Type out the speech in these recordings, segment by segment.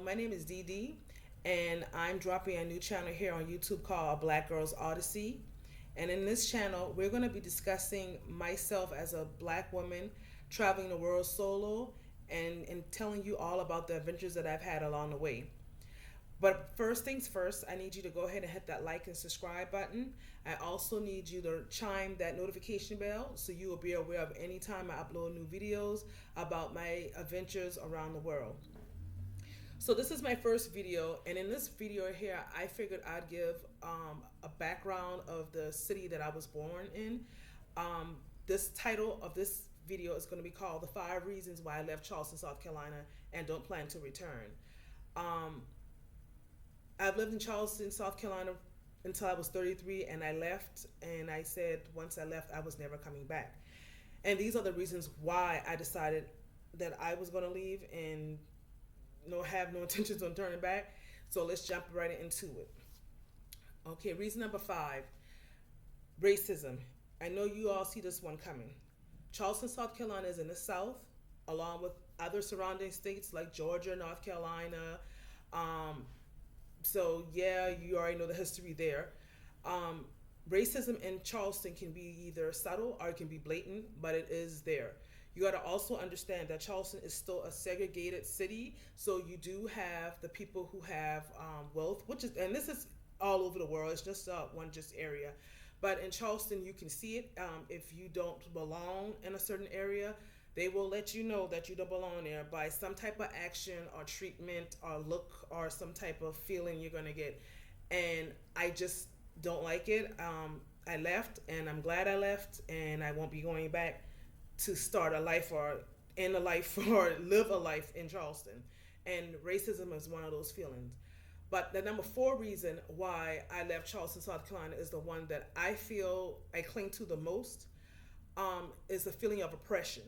My name is Dee Dee, and I'm dropping a new channel here on YouTube called Black Girls Odyssey. And in this channel, we're going to be discussing myself as a black woman traveling the world solo and telling you all about the adventures that I've had along the way. But first things first, I need you to go ahead and hit that like and subscribe button. I also need you to chime that notification bell so you will be aware of any time I upload new videos about my adventures around the world. So this is my first video, and in this video here, I figured I'd give a background of the city that I was born in. This title of this video is going to be called "The 5 Reasons Why I Left Charleston, South Carolina, and Don't Plan to Return." I've lived in Charleston, South Carolina until I was 33, and I left, and I said once I left, I was never coming back. And these are the reasons why I decided that I was going to leave and have no intentions on turning back. So let's jump right into it. Okay, reason number 5, racism. I know you all see this one coming. Charleston, South Carolina is in the South, along with other surrounding states like Georgia, North Carolina. So yeah, you already know the history there. Racism in Charleston can be either subtle or it can be blatant, but it is there. You got to also understand that Charleston is still a segregated city, so you do have the people who have wealth, and this is all over the world. It's just one area, but in Charleston, you can see it. If you don't belong in a certain area, they will let you know that you don't belong there by some type of action or treatment or look or some type of feeling you're gonna get, and I just don't like it. I left, and I'm glad I left, and I won't be going back to start a life or end a life or live a life in Charleston. And racism is one of those feelings. But the number 4 reason why I left Charleston, South Carolina is the one that I feel I cling to the most, is the feeling of oppression.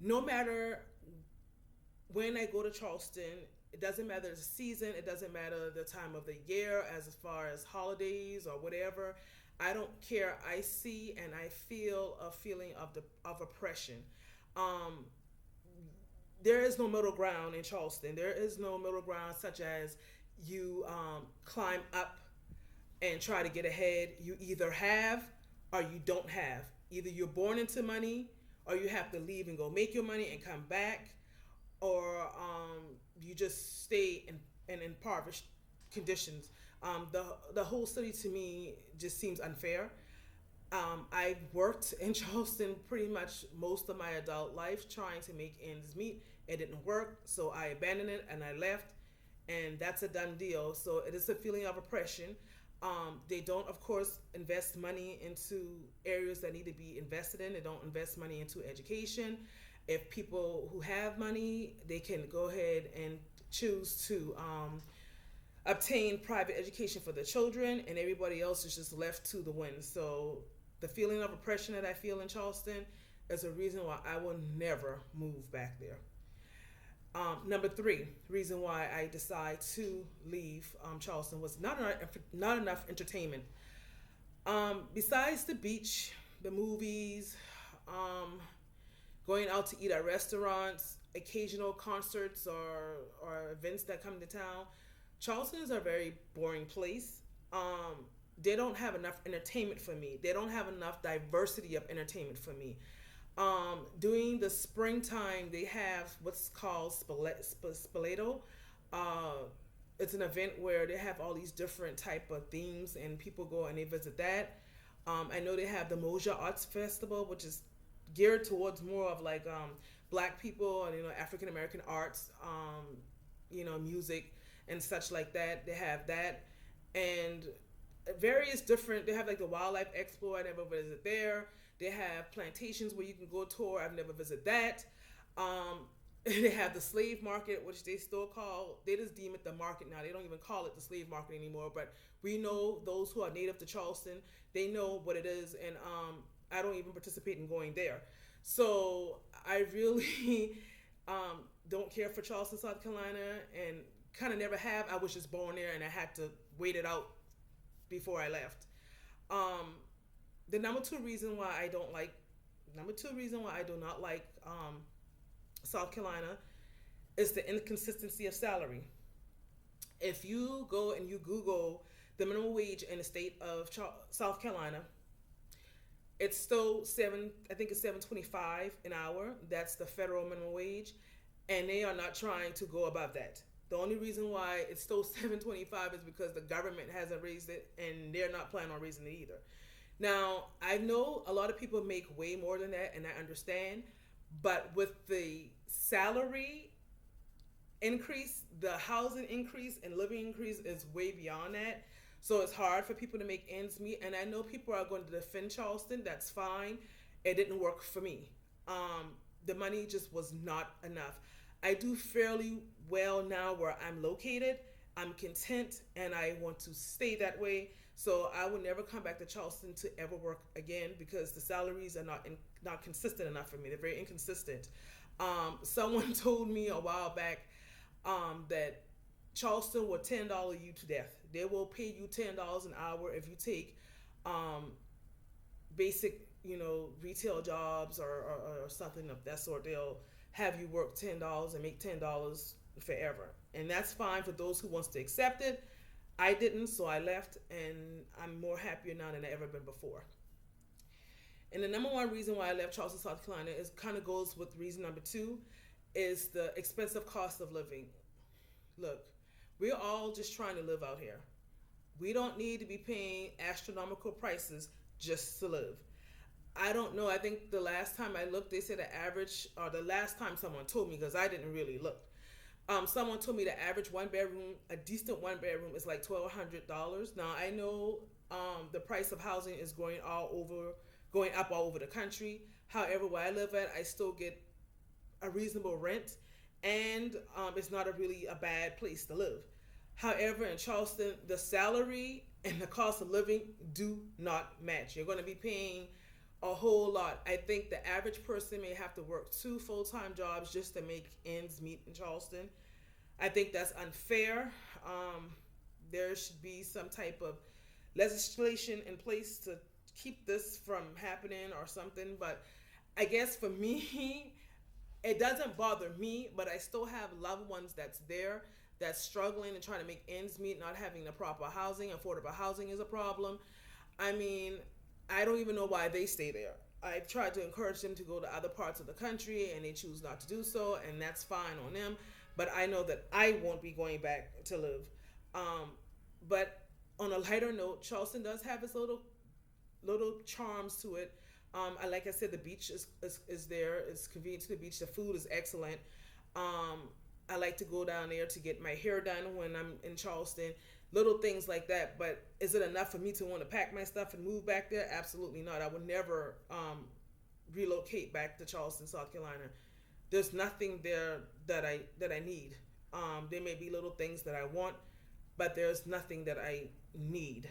No matter when I go to Charleston, it doesn't matter the season, it doesn't matter the time of the year as far as holidays or whatever. I don't care. I see and I feel a feeling of oppression. There is no middle ground in Charleston. There is no middle ground such as you climb up and try to get ahead. You either have or you don't have. Either you're born into money or you have to leave and go make your money and come back, or you just stay in impoverished conditions. The whole city to me just seems unfair. I worked in Charleston pretty much most of my adult life trying to make ends meet. It didn't work, so I abandoned it and I left, and that's a done deal. So it is a feeling of oppression. They don't, of course, invest money into areas that need to be invested in. They don't invest money into education. If people who have money, they can go ahead and choose to obtain private education for their children, and everybody else is just left to the wind. So the feeling of oppression that I feel in Charleston is a reason why I will never move back there. Number 3 reason why I decide to leave Charleston was not enough entertainment. Besides the beach, the movies, going out to eat at restaurants, occasional concerts or events that come to town, Charleston is a very boring place. They don't have enough entertainment for me. They don't have enough diversity of entertainment for me. During the springtime, they have what's called Spoleto. It's an event where they have all these different type of themes, and people go and they visit that. I know they have the Moja Arts Festival, which is geared towards more of like black people and African American arts, music and such like that. They have that, and various different. They have like the Wildlife Expo. I never visited there. They have plantations where you can go tour. I've never visited that. They have the slave market, which they still call. They just deem it the market now. They don't even call it the slave market anymore. But we know those who are native to Charleston, they know what it is, and I don't even participate in going there. So I really don't care for Charleston, South Carolina, and kind of never have. I was just born there, and I had to wait it out before I left. The number two reason why I do not like South Carolina is the inconsistency of salary. If you go and you Google the minimum wage in the state of South Carolina, it's still seven. I think it's 7.25 an hour. That's the federal minimum wage, and they are not trying to go above that. The only reason why it's still 7.25 is because the government hasn't raised it, and they're not planning on raising it either. Now, I know a lot of people make way more than that, and I understand, but with the salary increase, the housing increase, and living increase is way beyond that. So it's hard for people to make ends meet. And I know people are going to defend Charleston. That's fine. It didn't work for me. The money just was not enough. I do fairly well now where I'm located. I'm content and I want to stay that way. So I will never come back to Charleston to ever work again because the salaries are not consistent enough for me. They're very inconsistent. Someone told me a while back that Charleston will $10 you to death. They will pay you $10 an hour if you take basic, retail jobs or something of that sort. They'll have you work $10 and make $10 forever, and that's fine for those who wants to accept it. I didn't, so I left, and I'm more happier now than I ever been before. And the number one reason why I left Charleston, South Carolina, is kind of goes with reason number two, is the expensive cost of living. Look, we're all just trying to live out here. We don't need to be paying astronomical prices just to live. I don't know. I think the last time I looked, they said the average, or the last time someone told me, because I didn't really look. Someone told me the average one bedroom, a decent one bedroom, is like $1,200. Now I know the price of housing is going up all over the country. However, where I live at, I still get a reasonable rent, and it's not really a bad place to live. However, in Charleston, the salary and the cost of living do not match. You're going to be paying a whole lot. I think the average person may have to work 2 full-time jobs just to make ends meet in Charleston. I think that's unfair. There should be some type of legislation in place to keep this from happening or something. But I guess for me, it doesn't bother me, but I still have loved ones that's struggling and trying to make ends meet, not having the proper housing. Affordable housing is a problem. I mean, I don't even know why they stay there. I've tried to encourage them to go to other parts of the country, and they choose not to do so, and that's fine on them. But I know that I won't be going back to live. But on a lighter note, Charleston does have its little charms to it. Like I said, the beach is there. It's convenient to the beach. The food is excellent. I like to go down there to get my hair done when I'm in Charleston. Little things like that. But is it enough for me to want to pack my stuff and move back there? Absolutely not. I would never relocate back to Charleston, South Carolina. There's nothing there that I need. There may be little things that I want, but there's nothing that I need.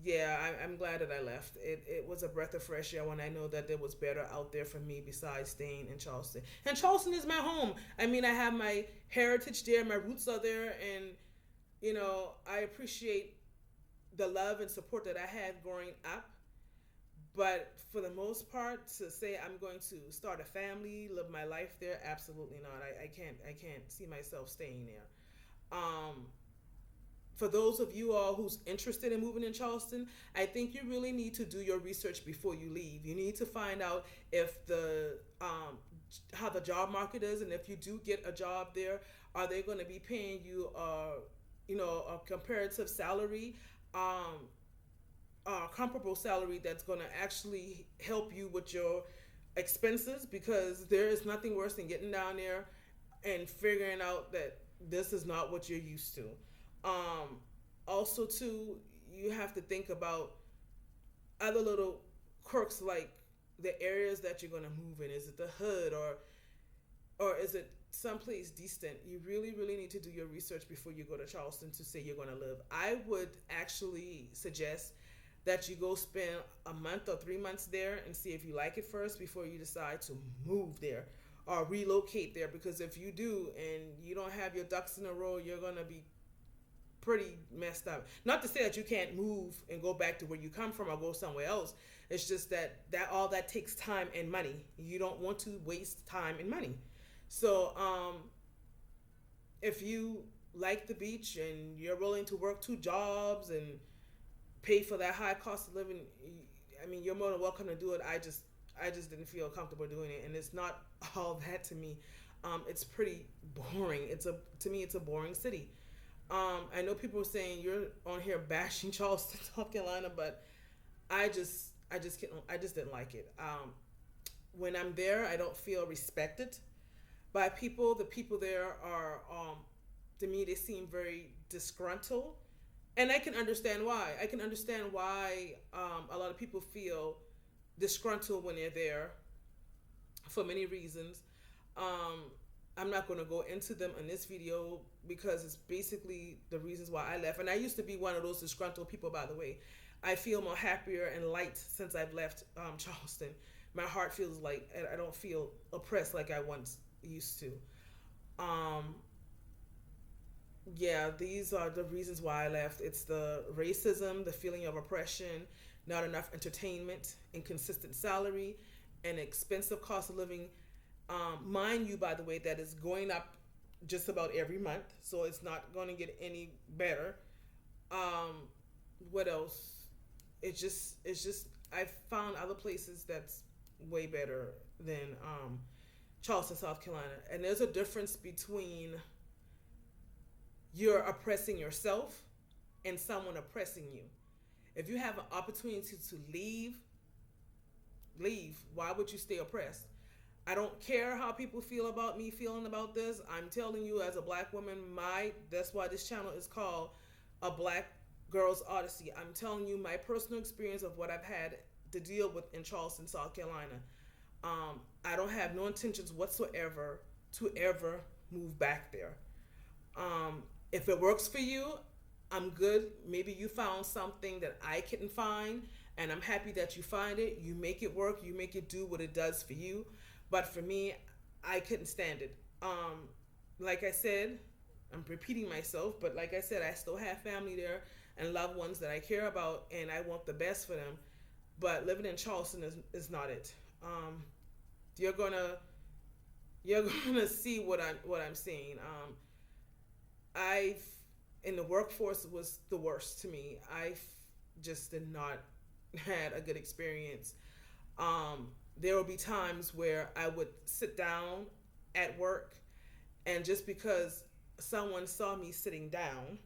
Yeah, I'm glad that I left. It was a breath of fresh air when I know that there was better out there for me besides staying in Charleston. And Charleston is my home. I mean, I have my heritage there, my roots are there, and, I appreciate the love and support that I had growing up. But for the most part, to say I'm going to start a family, live my life there, absolutely not. I can't see myself staying there. For those of you all who's interested in moving in Charleston, I think you really need to do your research before you leave. You need to find out if how the job market is, and if you do get a job there, are they going to be paying you a comparative salary, comparable salary that's going to actually help you with your expenses, because there is nothing worse than getting down there and figuring out that this is not what you're used to. Also too, you have to think about other little quirks, like the areas that you're going to move in. Is it the hood, or is it someplace decent? You really, really need to do your research before you go to Charleston to say you're going to live. I would actually suggest that you go spend a month or 3 months there and see if you like it first before you decide to move there or relocate there. Because if you do and you don't have your ducks in a row, you're going to be pretty messed up. Not to say that you can't move and go back to where you come from or go somewhere else. It's just that all that takes time and money. You don't want to waste time and money. So if you like the beach and you're willing to work two jobs and pay for that high cost of living, I mean, you're more than welcome to do it. I just didn't feel comfortable doing it, and it's not all that to me. It's pretty boring. To me, it's a boring city. I know people are saying you're on here bashing Charleston, South Carolina, but I just didn't like it. When I'm there, I don't feel respected by people. The people there are, to me, they seem very disgruntled, and I can understand why. I can understand why a lot of people feel disgruntled when they're there for many reasons. Um, I'm not going to go into them in this video because it's basically the reasons why I left. And I used to be one of those disgruntled people, by the way. I feel more happier and light since I've left Charleston. My heart feels like I don't feel oppressed like I once used to. Um, yeah, these are the reasons why I left. It's the racism, the feeling of oppression, not enough entertainment, inconsistent salary, and expensive cost of living. Mind you, by the way, that is going up just about every month, so it's not going to get any better. Um, what else? It's just I've found other places that's way better than Charleston, South Carolina, and there's a difference between you're oppressing yourself and someone oppressing you. If you have an opportunity to leave. Why would you stay oppressed? I don't care how people feel about me feeling about this. I'm telling you, as a black woman, that's why this channel is called A Black Girl's Odyssey. I'm telling you my personal experience of what I've had to deal with in Charleston, South Carolina. I don't have no intentions whatsoever to ever move back there. If it works for you, I'm good. Maybe you found something that I couldn't find, and I'm happy that you find it. You make it work. You make it do what it does for you. But for me, I couldn't stand it. Like I said, I'm repeating myself, but like I said, I still have family there and loved ones that I care about, and I want the best for them. But living in Charleston is not it. You're gonna you're gonna see what I'm seeing. I've in the workforce was the worst to me. Just did not had a good experience. There will be times where I would sit down at work, and just because someone saw me sitting down,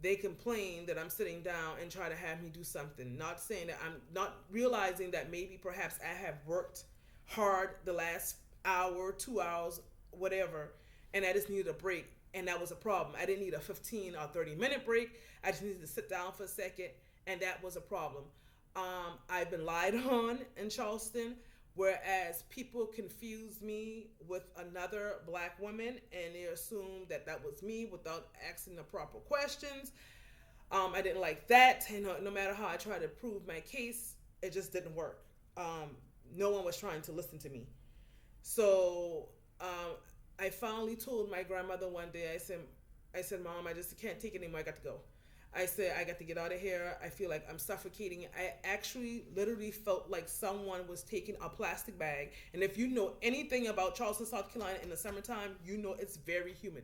they complain that I'm sitting down and try to have me do something. Not saying that I'm not realizing that maybe perhaps I have worked hard the last hour, 2 hours, whatever, and I just needed a break. And that was a problem. I didn't need a 15 or 30-minute break. I just needed to sit down for a second, and that was a problem. I've been lied on in Charleston, whereas people confused me with another black woman, and they assumed that that was me without asking the proper questions. I didn't like that. And no matter how I tried to prove my case, it just didn't work. No one was trying to listen to me. So I finally told my grandmother one day. I said, Mom, I just can't take it anymore. I got to go. I said, I got to get out of here. I feel like I'm suffocating. I actually literally felt like someone was taking a plastic bag. And if you know anything about Charleston, South Carolina in the summertime, you know it's very humid.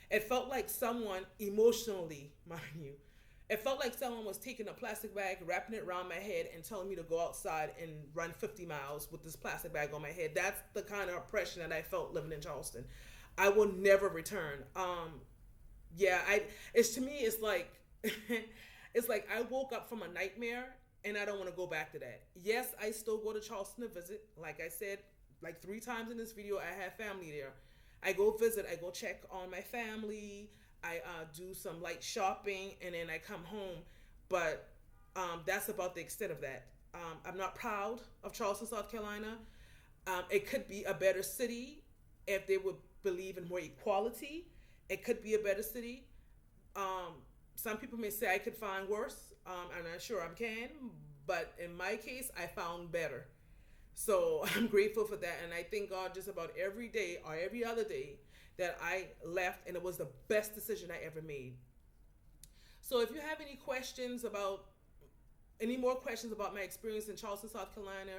It felt like someone emotionally, mind you, it felt like someone was taking a plastic bag, wrapping it around my head, and telling me to go outside and run 50 miles with this plastic bag on my head. That's the kind of oppression that I felt living in Charleston. I will never return. Yeah, it's to me, it's like, it's like I woke up from a nightmare and I don't want to go back to that. Yes, I still go to Charleston to visit. Like I said, like 3 times in this video, I have family there. I go visit, I go check on my family. I do some light shopping, and then I come home. But that's about the extent of that. I'm not proud of Charleston, South Carolina. It could be a better city if they would believe in more equality. It could be a better city. Some people may say I could find worse. I'm not sure I can, but in my case, I found better. So I'm grateful for that, and I thank God just about every day or every other day that I left, and it was the best decision I ever made. So if you have any more questions about my experience in Charleston, South Carolina,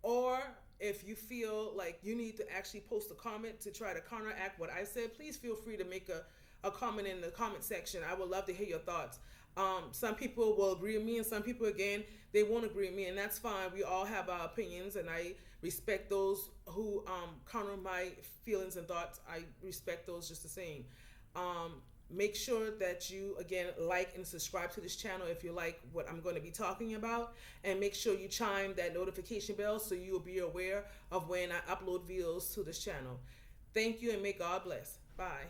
or If you feel like you need to actually post a comment to try to counteract what I said, please feel free to make a comment in the comment section. I would love to hear your thoughts. Some people will agree with me, and some people, again, they won't agree with me, and that's fine. We all have our opinions, and I respect those who counter my feelings and thoughts. I respect those just the same. Make sure that you, again, like and subscribe to this channel if you like what I'm going to be talking about, and make sure you chime that notification bell so you'll be aware of when I upload videos to this channel. Thank you, and may God bless. Bye.